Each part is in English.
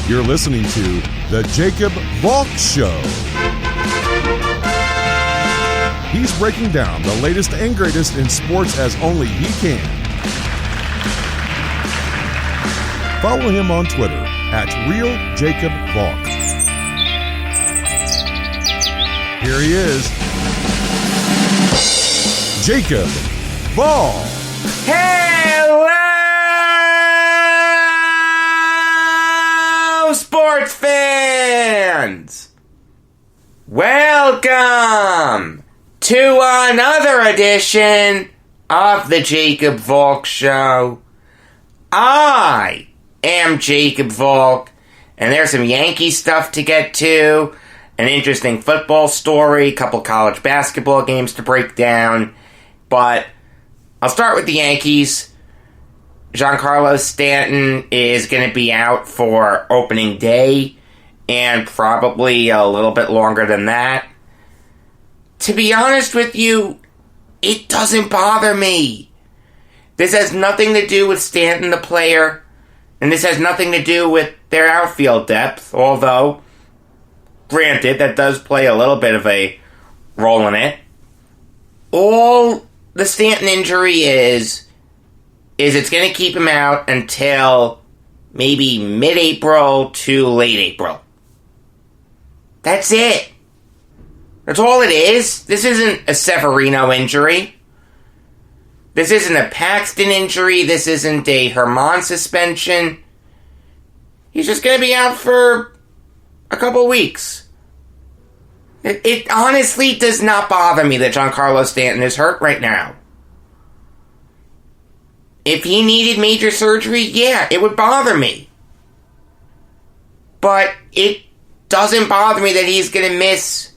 You're listening to The Jacob Valk Show. He's breaking down the latest and greatest in sports as only he can. Follow him on Twitter at RealJacobValk. Here he is, Jacob Valk. Hello, sports fans! Welcome to another edition of the Jacob Valk Show. I am Jacob Valk, and there's some Yankee stuff to get to, an interesting football story, a couple college basketball games to break down, but I'll start with the Yankees. Giancarlo Stanton is going to be out for opening day, and probably a little bit longer than that. To be honest with you, it doesn't bother me. This has nothing to do with Stanton the player, and this has nothing to do with their outfield depth, although, granted, that does play a little bit of a role in it. All the Stanton injury is it's going to keep him out until maybe mid-April to late April. That's it. That's all it is. This isn't a Severino injury. This isn't a Paxton injury. This isn't a Herman suspension. He's just going to be out for a couple weeks. It honestly does not bother me that Giancarlo Stanton is hurt right now. If he needed major surgery, yeah, it would bother me. But it doesn't bother me that he's going to miss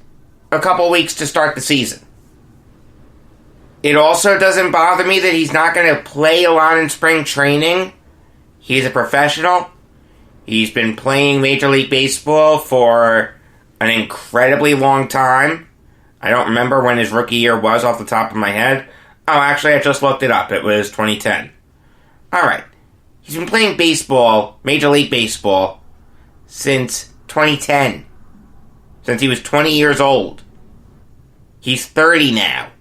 a couple weeks to start the season. It also doesn't bother me that he's not going to play a lot in spring training. He's a professional. He's been playing Major League Baseball for an incredibly long time. I don't remember when his rookie year was off the top of my head. Oh, actually, I just looked it up. It was 2010. Alright. He's been playing baseball, Major League Baseball, since 2010. Since he was 20 years old. He's 30 now.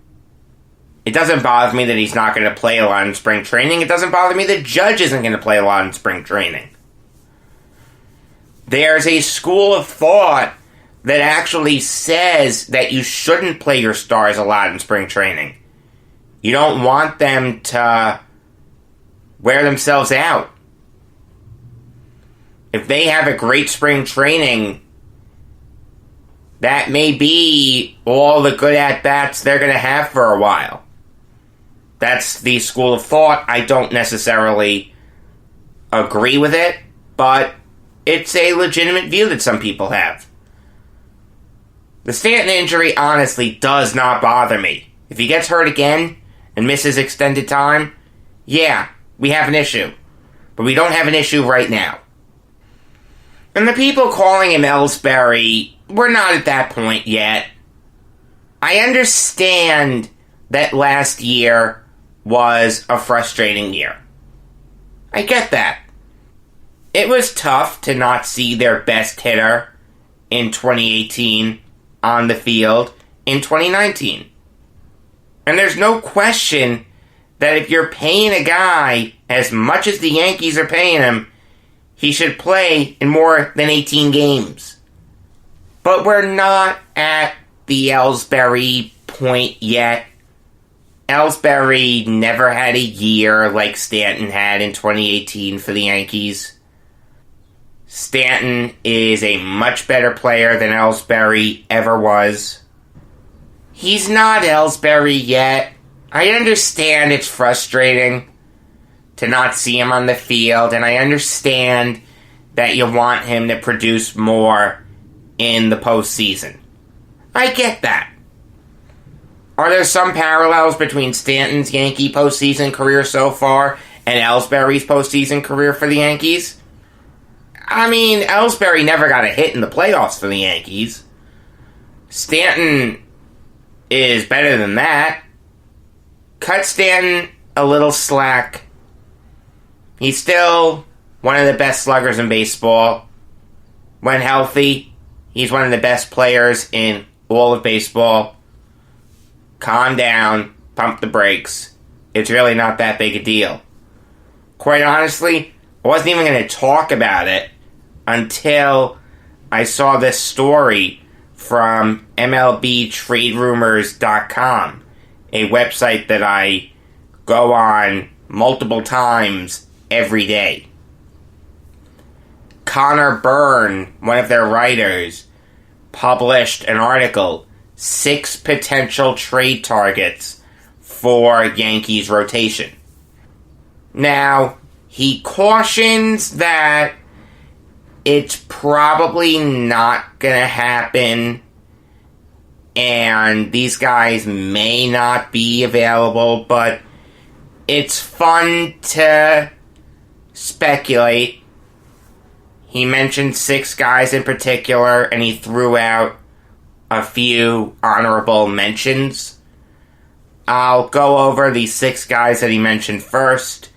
It doesn't bother me that he's not going to play a lot in spring training. It doesn't bother me that Judge isn't going to play a lot in spring training. There's a school of thought that actually says that you shouldn't play your stars a lot in spring training. You don't want them to wear themselves out. If they have a great spring training, that may be all the good at-bats they're going to have for a while. That's the school of thought. I don't necessarily agree with it, but it's a legitimate view that some people have. The Stanton injury honestly does not bother me. If he gets hurt again and misses extended time, yeah, we have an issue. But we don't have an issue right now. And the people calling him Ellsbury, we're not at that point yet. I understand that last year was a frustrating year. I get that. It was tough to not see their best hitter in 2018 on the field in 2019. And there's no question that if you're paying a guy as much as the Yankees are paying him, he should play in more than 18 games. But we're not at the Ellsbury point yet. Ellsbury never had a year like Stanton had in 2018 for the Yankees. Stanton is a much better player than Ellsbury ever was. He's not Ellsbury yet. I understand it's frustrating to not see him on the field, and I understand that you want him to produce more in the postseason. I get that. Are there some parallels between Stanton's Yankee postseason career so far and Ellsbury's postseason career for the Yankees? I mean, Ellsbury never got a hit in the playoffs for the Yankees. Stanton is better than that. Cut Stanton a little slack. He's still one of the best sluggers in baseball. When healthy, he's one of the best players in all of baseball. Calm down, pump the brakes. It's really not that big a deal. Quite honestly, I wasn't even going to talk about it until I saw this story from MLBTradeRumors.com, a website that I go on multiple times every day. Connor Byrne, one of their writers, published an article, 6 potential trade targets for Yankees rotation. Now, he cautions that it's probably not going to happen, and these guys may not be available, but it's fun to speculate. He mentioned 6 guys in particular, and he threw out a few honorable mentions. I'll go over the 6 guys that he mentioned first.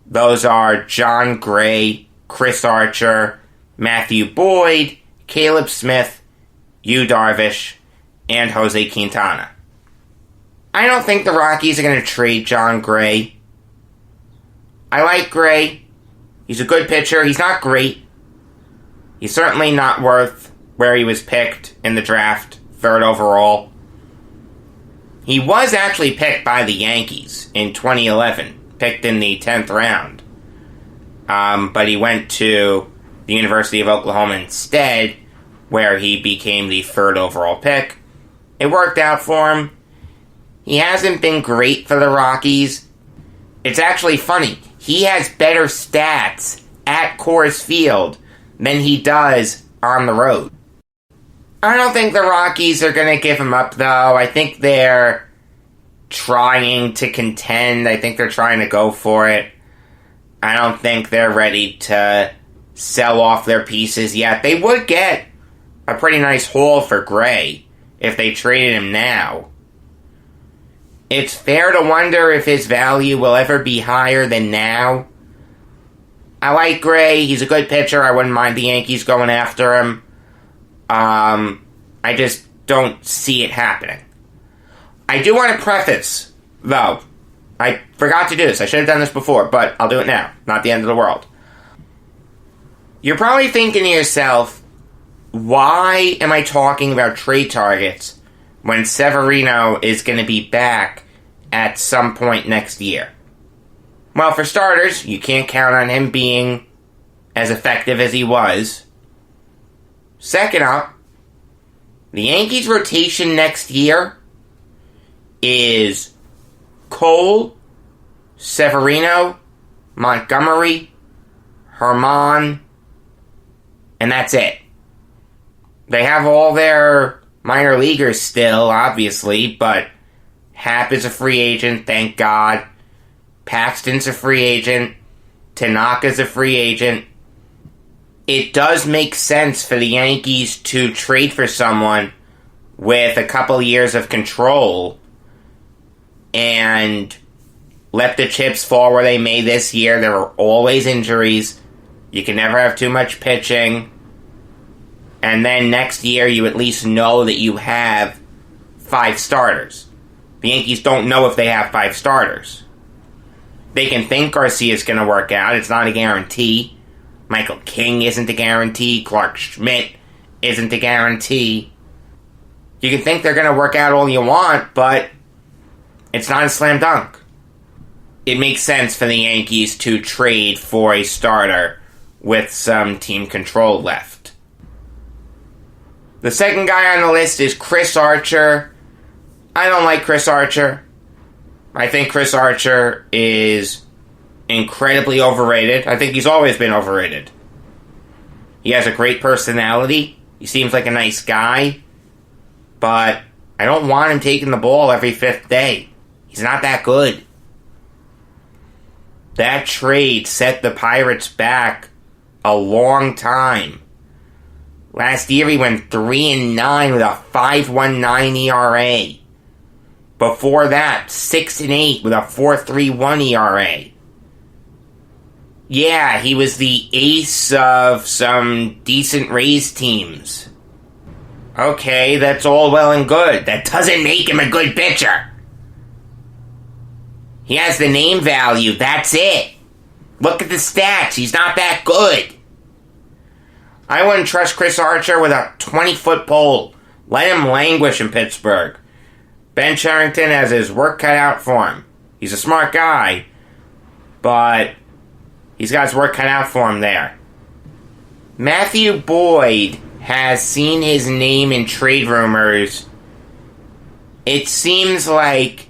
Those are John Gray, Chris Archer, Matthew Boyd, Caleb Smith, Yu Darvish, and Jose Quintana. I don't think the Rockies are going to trade John Gray. I like Gray. He's a good pitcher. He's not great. He's certainly not worth where he was picked in the draft, 3rd overall. He was actually picked by the Yankees in 2011, picked in the 10th round. But he went to the University of Oklahoma instead, where he became the 3rd overall pick. It worked out for him. He hasn't been great for the Rockies. It's actually funny. He has better stats at Coors Field than he does on the road. I don't think the Rockies are going to give him up, though. I think they're trying to contend. I think they're trying to go for it. I don't think they're ready to sell off their pieces yet. They would get a pretty nice haul for Gray if they traded him now. It's fair to wonder if his value will ever be higher than now. I like Gray. He's a good pitcher. I wouldn't mind the Yankees going after him. I just don't see it happening. I do want to preface, though. I forgot to do this. I should have done this before, but I'll do it now. Not the end of the world. You're probably thinking to yourself, why am I talking about trade targets when Severino is going to be back at some point next year? Well, for starters, you can't count on him being as effective as he was. Second up, the Yankees' rotation next year is Cole, Severino, Montgomery, Herman, and that's it. They have all their minor leaguers still, obviously, but Happ is a free agent, thank God. Paxton's a free agent. Tanaka's a free agent. It does make sense for the Yankees to trade for someone with a couple years of control and let the chips fall where they may this year. There are always injuries. You can never have too much pitching. And then next year, you at least know that you have 5 starters. The Yankees don't know if they have 5 starters. They can think Garcia's going to work out. It's not a guarantee. Michael King isn't a guarantee. Clark Schmidt isn't a guarantee. You can think they're going to work out all you want, but it's not a slam dunk. It makes sense for the Yankees to trade for a starter with some team control left. The second guy on the list is Chris Archer. I don't like Chris Archer. I think Chris Archer is incredibly overrated. I think he's always been overrated. He has a great personality. He seems like a nice guy. But I don't want him taking the ball every 5th day. He's not that good. That trade set the Pirates back a long time. Last year he went 3-9 with a 5.19 ERA. Before that, 6-8 with a 4.31 ERA. Yeah, he was the ace of some decent Rays teams. Okay, that's all well and good. That doesn't make him a good pitcher. He has the name value, that's it. Look at the stats, he's not that good. I wouldn't trust Chris Archer with a 20-foot pole. Let him languish in Pittsburgh. Ben Cherington has his work cut out for him. He's a smart guy, but he's got his work cut out for him there. Matthew Boyd has seen his name in trade rumors, it seems like,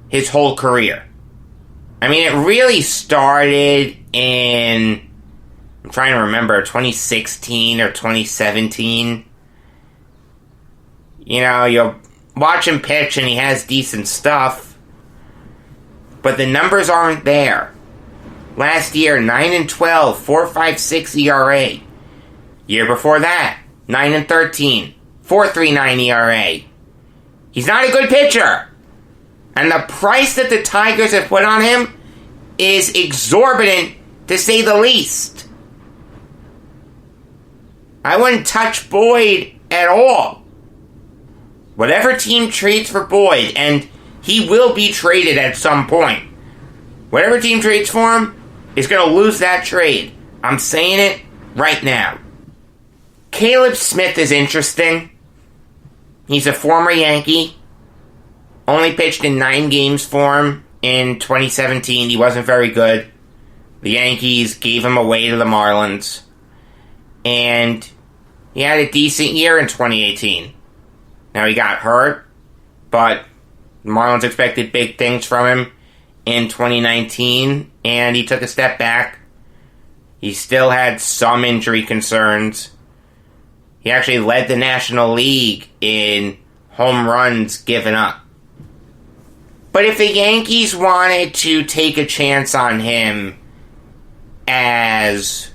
his whole career. I mean, it really started in, I'm trying to remember, 2016 or 2017. You know, you'll watch him pitch and he has decent stuff, but the numbers aren't there. Last year, 9-12, 4.56 ERA. Year before that, 9-13, 4.39 ERA. He's not a good pitcher. And the price that the Tigers have put on him is exorbitant, to say the least. I wouldn't touch Boyd at all. Whatever team trades for Boyd, and he will be traded at some point. Whatever team trades for him is going to lose that trade. I'm saying it right now. Caleb Smith is interesting. He's a former Yankee. Only pitched in 9 games for him in 2017. He wasn't very good. The Yankees gave him away to the Marlins. And he had a decent year in 2018. Now, he got hurt, but the Marlins expected big things from him in 2019, and he took a step back. He still had some injury concerns. He actually led the National League in home runs given up. But if the Yankees wanted to take a chance on him as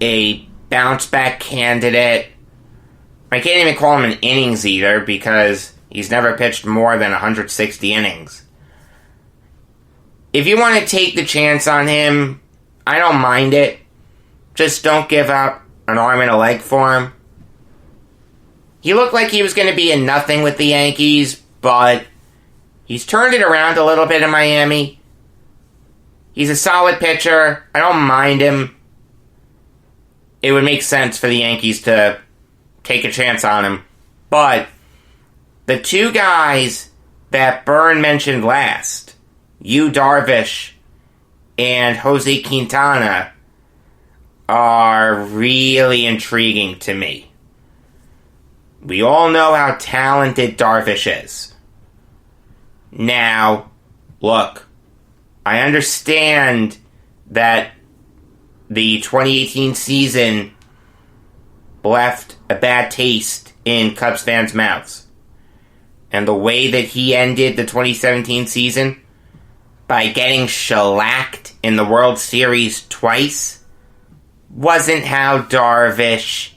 a bounce-back candidate, I can't even call him an innings eater because he's never pitched more than 160 innings. If you want to take the chance on him, I don't mind it. Just don't give up an arm and a leg for him. He looked like he was going to be a nothing with the Yankees, but he's turned it around a little bit in Miami. He's a solid pitcher. I don't mind him. It would make sense for the Yankees to take a chance on him. But the two guys that Byrne mentioned last, Yu Darvish and Jose Quintana, are really intriguing to me. We all know how talented Darvish is. Now, look, I understand that the 2018 season left a bad taste in Cubs fans' mouths. And the way that he ended the 2017 season, by getting shellacked in the World Series twice, wasn't how Darvish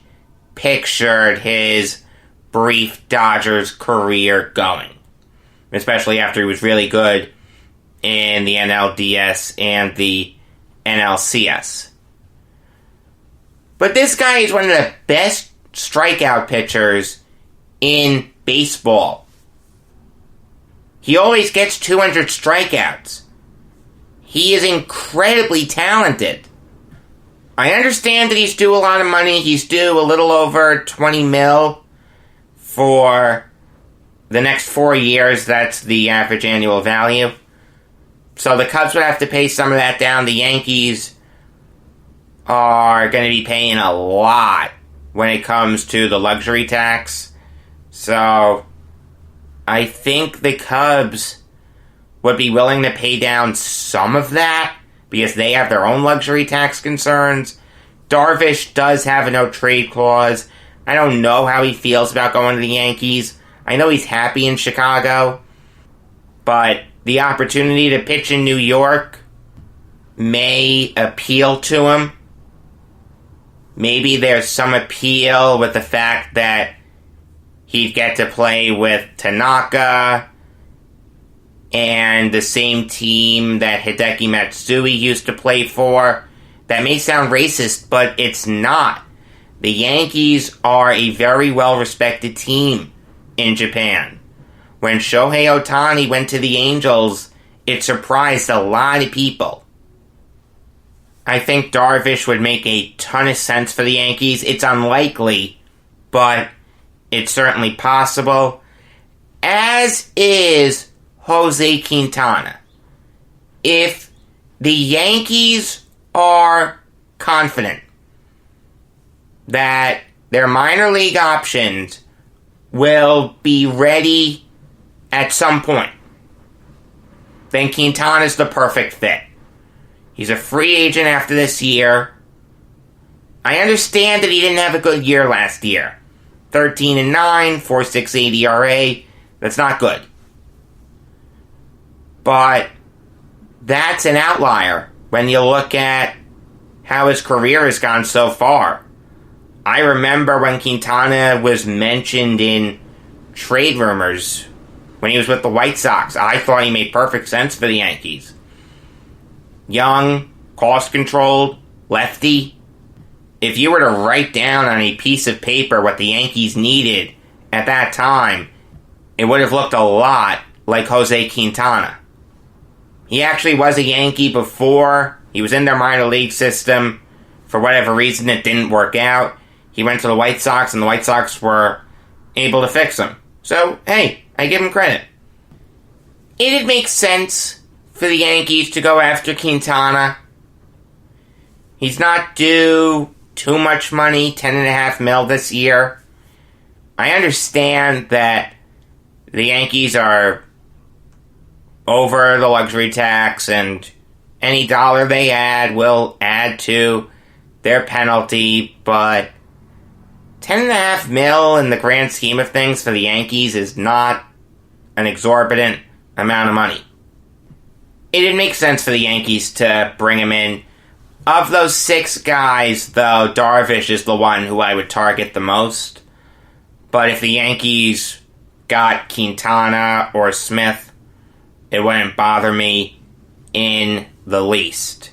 pictured his brief Dodgers career going. Especially after he was really good in the NLDS and the NLCS. But this guy is one of the best strikeout pitchers in baseball. He always gets 200 strikeouts. He is incredibly talented. I understand that he's due a lot of money. He's due a little over $20 million for the next 4 years. That's the average annual value. So the Cubs would have to pay some of that down. The Yankees are going to be paying a lot when it comes to the luxury tax. So I think the Cubs would be willing to pay down some of that because they have their own luxury tax concerns. Darvish does have a no-trade clause. I don't know how he feels about going to the Yankees. I know he's happy in Chicago, but the opportunity to pitch in New York may appeal to him. Maybe there's some appeal with the fact that he'd get to play with Tanaka and the same team that Hideki Matsui used to play for. That may sound racist, but it's not. The Yankees are a very well-respected team in Japan. When Shohei Ohtani went to the Angels, it surprised a lot of people. I think Darvish would make a ton of sense for the Yankees. It's unlikely, but it's certainly possible. As is Jose Quintana. If the Yankees are confident that their minor league options will be ready at some point, then Quintana's the perfect fit. He's a free agent after this year. I understand that he didn't have a good year last year. 13-9, 4.68 ERA. That's not good. But that's an outlier when you look at how his career has gone so far. I remember when Quintana was mentioned in trade rumors when he was with the White Sox. I thought he made perfect sense for the Yankees. Young, cost-controlled, lefty. If you were to write down on a piece of paper what the Yankees needed at that time, it would have looked a lot like Jose Quintana. He actually was a Yankee before. He was in their minor league system. For whatever reason, it didn't work out. He went to the White Sox, and the White Sox were able to fix him. So, hey, I give him credit. It'd make sense for the Yankees to go after Quintana. He's not due too much money, $10.5 million this year. I understand that the Yankees are over the luxury tax, and any dollar they add will add to their penalty, but $10.5 million in the grand scheme of things for the Yankees is not an exorbitant amount of money. It'd make sense for the Yankees to bring him in. Of those 6 guys, though, Darvish is the one who I would target the most. But if the Yankees got Quintana or Smith, it wouldn't bother me in the least.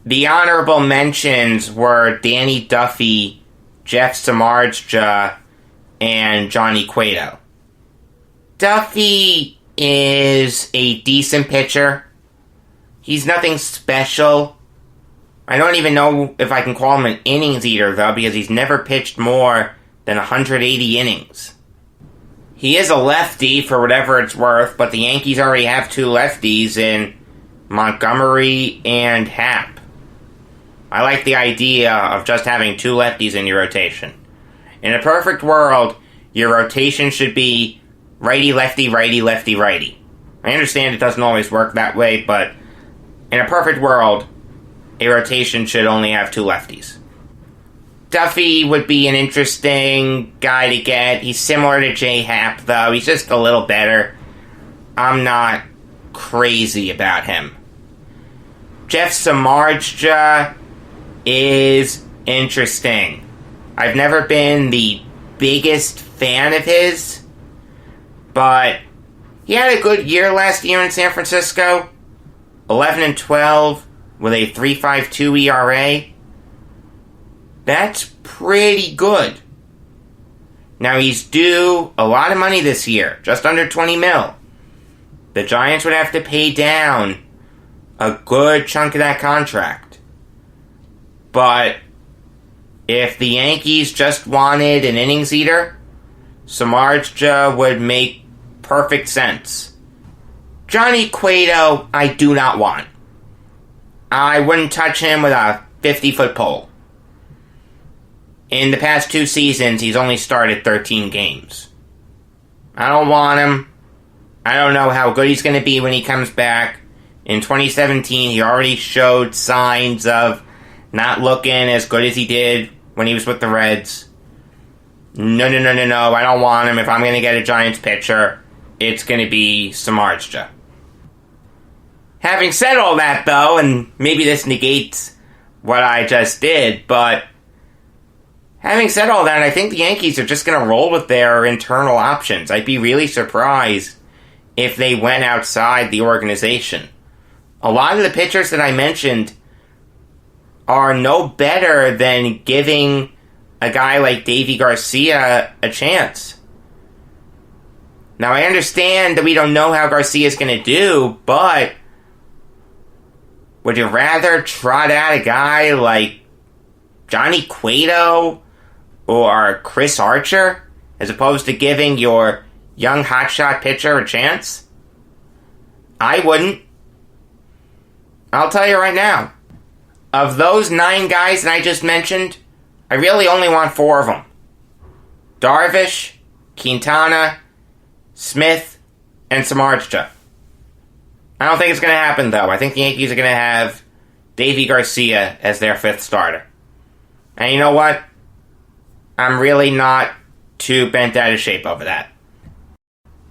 The honorable mentions were Danny Duffy, Jeff Samardzija, and Johnny Cueto. Duffy is a decent pitcher. He's nothing special. I don't even know if I can call him an innings eater, though, because he's never pitched more than 180 innings. He is a lefty, for whatever it's worth, but the Yankees already have 2 lefties in Montgomery and Happ. I like the idea of just having 2 lefties in your rotation. In a perfect world, your rotation should be righty-lefty, righty-lefty, righty. I understand it doesn't always work that way, but in a perfect world, a rotation should only have 2 lefties. Duffy would be an interesting guy to get. He's similar to J. Happ, though. He's just a little better. I'm not crazy about him. Jeff Samardzija is interesting. I've never been the biggest fan of his, but he had a good year last year in San Francisco. 11-12 with a 3.52 ERA. That's pretty good. Now he's due a lot of money this year, just under $20 million. The Giants would have to pay down a good chunk of that contract. But if the Yankees just wanted an innings eater, Samardzija would make perfect sense. Johnny Cueto, I do not want. I wouldn't touch him with a 50-foot pole. In the past 2 seasons, he's only started 13 games. I don't want him. I don't know how good he's going to be when he comes back. In 2017, he already showed signs of not looking as good as he did when he was with the Reds. No, I don't want him. If I'm going to get a Giants pitcher, it's going to be Samardzija. Having said all that, though, and maybe this negates what I just did, but having said all that, I think the Yankees are just going to roll with their internal options. I'd be really surprised if they went outside the organization. A lot of the pitchers that I mentioned are no better than giving a guy like Deivi Garcia a chance. Now, I understand that we don't know how Garcia's going to do, but would you rather trot out a guy like Johnny Cueto or Chris Archer as opposed to giving your young hotshot pitcher a chance? I wouldn't. I'll tell you right now. Of those 9 guys that I just mentioned, I really only want 4 of them. Darvish, Quintana, Smith, and Samardzija. I don't think it's going to happen, though. I think the Yankees are going to have Deivi Garcia as their 5th starter. And you know what? I'm really not too bent out of shape over that.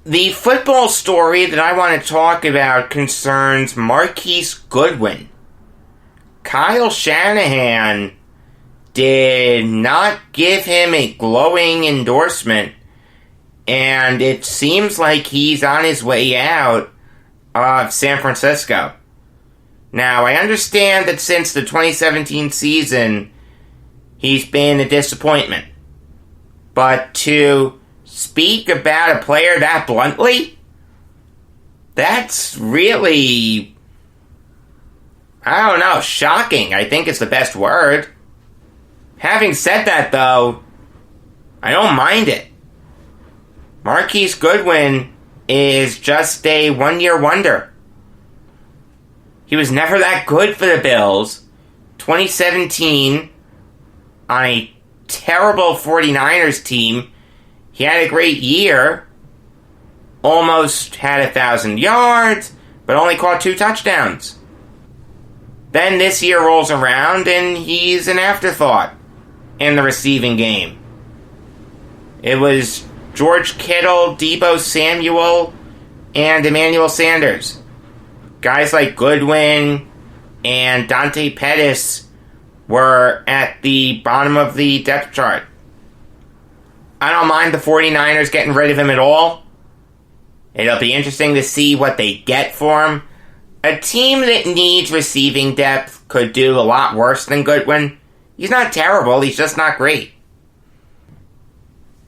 The football story that I want to talk about concerns Marquise Goodwin. Kyle Shanahan did not give him a glowing endorsement, and it seems like he's on his way out of San Francisco. Now, I understand that since the 2017 season, he's been a disappointment. But to speak about a player that bluntly, that's really, I don't know, shocking, I think is the best word. Having said that, though, I don't mind it. Marquise Goodwin is just a one-year wonder. He was never that good for the Bills. 2017, on a terrible 49ers team, he had a great year. Almost had 1,000 yards, but only caught 2 touchdowns. Then this year rolls around and he's an afterthought in the receiving game. It was George Kittle, Deebo Samuel, and Emmanuel Sanders. Guys like Goodwin and Dante Pettis were at the bottom of the depth chart. I don't mind the 49ers getting rid of him at all. It'll be interesting to see what they get for him. A team that needs receiving depth could do a lot worse than Goodwin. He's not terrible, he's just not great.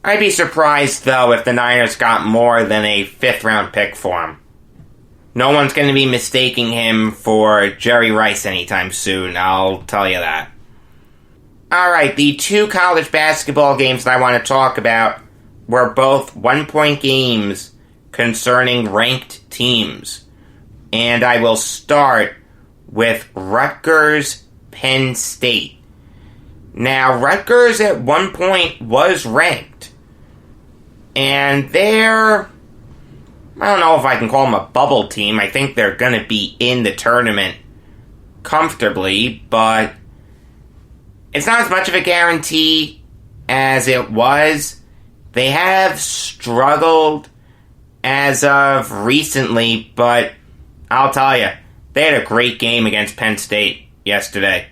I'd be surprised, though, if the Niners got more than a 5th-round pick for him. No one's going to be mistaking him for Jerry Rice anytime soon, I'll tell you that. Alright, the 2 college basketball games that I want to talk about were both 1-point games concerning ranked teams. And I will start with Rutgers-Penn State. Now, Rutgers at one point was ranked. And they're, I don't know if I can call them a bubble team. I think they're going to be in the tournament comfortably, but it's not as much of a guarantee as it was. They have struggled as of recently, but I'll tell you, they had a great game against Penn State yesterday.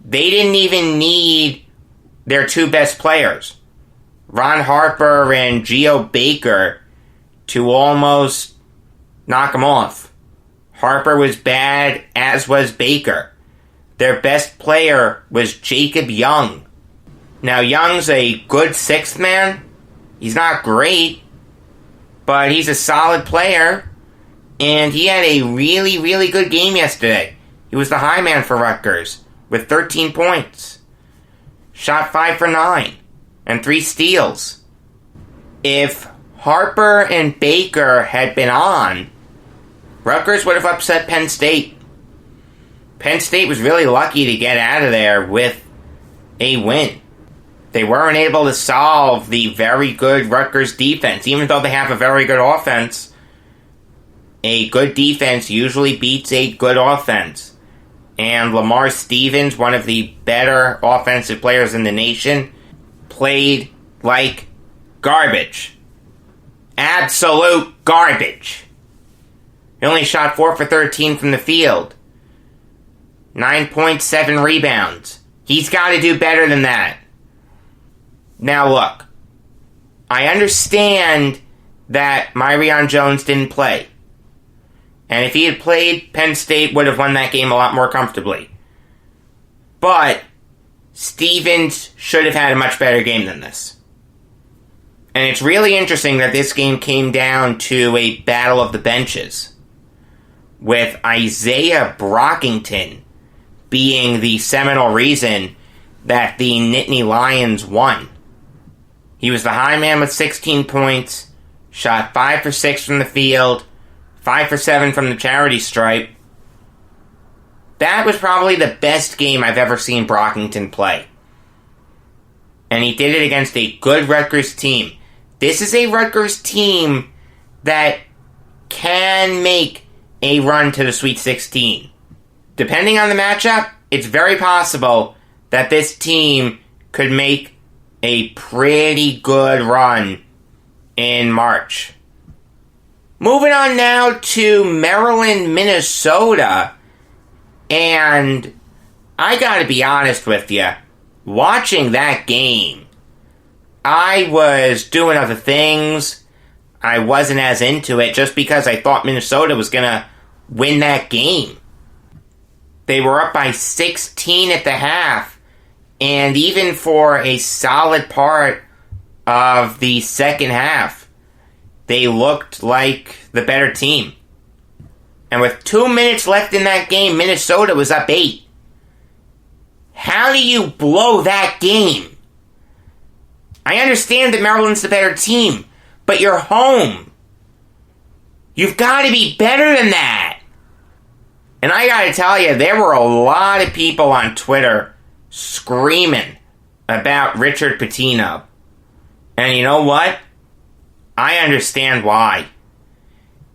They didn't even need their 2 best players, Ron Harper and Geo Baker, to almost knock them off. Harper was bad, as was Baker. Their best player was Jacob Young. Now, Young's a good 6th man. He's not great, but he's a solid player, and he had a really, really good game yesterday. He was the high man for Rutgers, with 13 points. Shot 5 for 9, and 3 steals. If Harper and Baker had been on, Rutgers would have upset Penn State. Penn State was really lucky to get out of there with a win. They weren't able to solve the very good Rutgers defense. Even though they have a very good offense, a good defense usually beats a good offense. And Lamar Stevens, one of the better offensive players in the nation, played like garbage. Absolute garbage. He only shot 4 for 13 from the field. 9.7 rebounds. He's got to do better than that. Now look, I understand that Myrion Jones didn't play. And if he had played, Penn State would have won that game a lot more comfortably. But Stevens should have had a much better game than this. And it's really interesting that this game came down to a battle of the benches, with Isaiah Brockington being the seminal reason that the Nittany Lions won. He was the high man with 16 points, shot 5 for 6 from the field, 5 for 7 from the charity stripe. That was probably the best game I've ever seen Brockington play. And he did it against a good Rutgers team. This is a Rutgers team that can make a run to the Sweet 16. Depending on the matchup, it's very possible that this team could make a pretty good run in March. Moving on now to Maryland, Minnesota. And I gotta be honest with you, watching that game, I was doing other things. I wasn't as into it just because I thought Minnesota was gonna win that game. They were up by 16 at the half, and even for a solid part of the second half, they looked like the better team. And with 2 minutes left in that game, Minnesota was up 8. How do you blow that game? I understand that Maryland's the better team, but you're home. You've got to be better than that. And I got to tell you, there were a lot of people on Twitter screaming about Richard Pitino. And you know what? I understand why.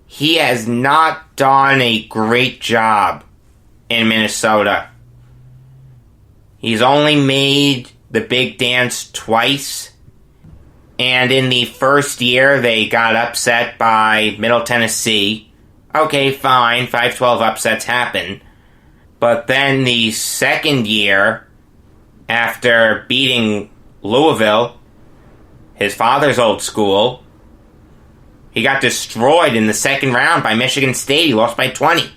He has not done a great job in Minnesota. He's only made the big dance twice. And in the first year, they got upset by Middle Tennessee. Okay, fine, 5-12 upsets happen. But then the second year, after beating Louisville, his father's old school, he got destroyed in the second round by Michigan State. He lost by 20.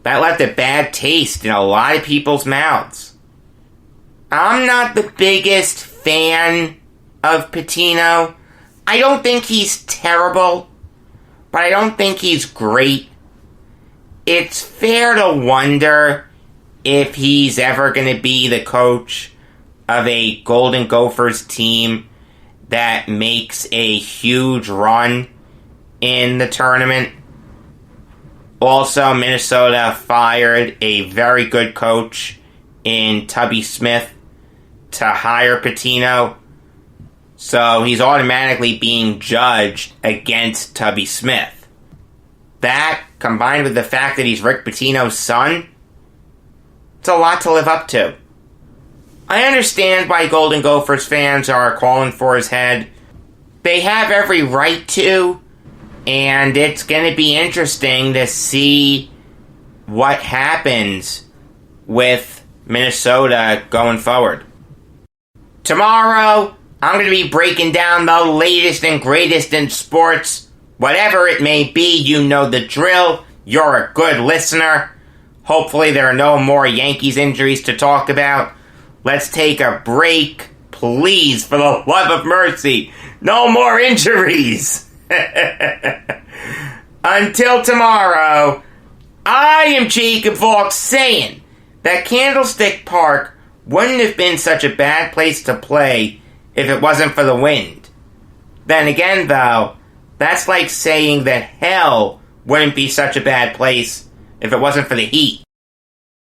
That left a bad taste in a lot of people's mouths. I'm not the biggest fan of Pitino. I don't think he's terrible, but I don't think he's great. It's fair to wonder if he's ever going to be the coach of a Golden Gophers team that makes a huge run in the tournament. Also, Minnesota fired a very good coach in Tubby Smith to hire Pitino. So he's automatically being judged against Tubby Smith. That, combined with the fact that he's Rick Pitino's son, it's a lot to live up to. I understand why Golden Gophers fans are calling for his head. They have every right to, and it's going to be interesting to see what happens with Minnesota going forward. Tomorrow, I'm going to be breaking down the latest and greatest in sports. Whatever it may be, you know the drill. You're a good listener. Hopefully there are no more Yankees injuries to talk about. Let's take a break. Please, for the love of mercy, no more injuries. Until tomorrow, I am Jacob Valk saying that Candlestick Park wouldn't have been such a bad place to play if it wasn't for the wind. Then again, though, that's like saying that hell wouldn't be such a bad place if it wasn't for the heat.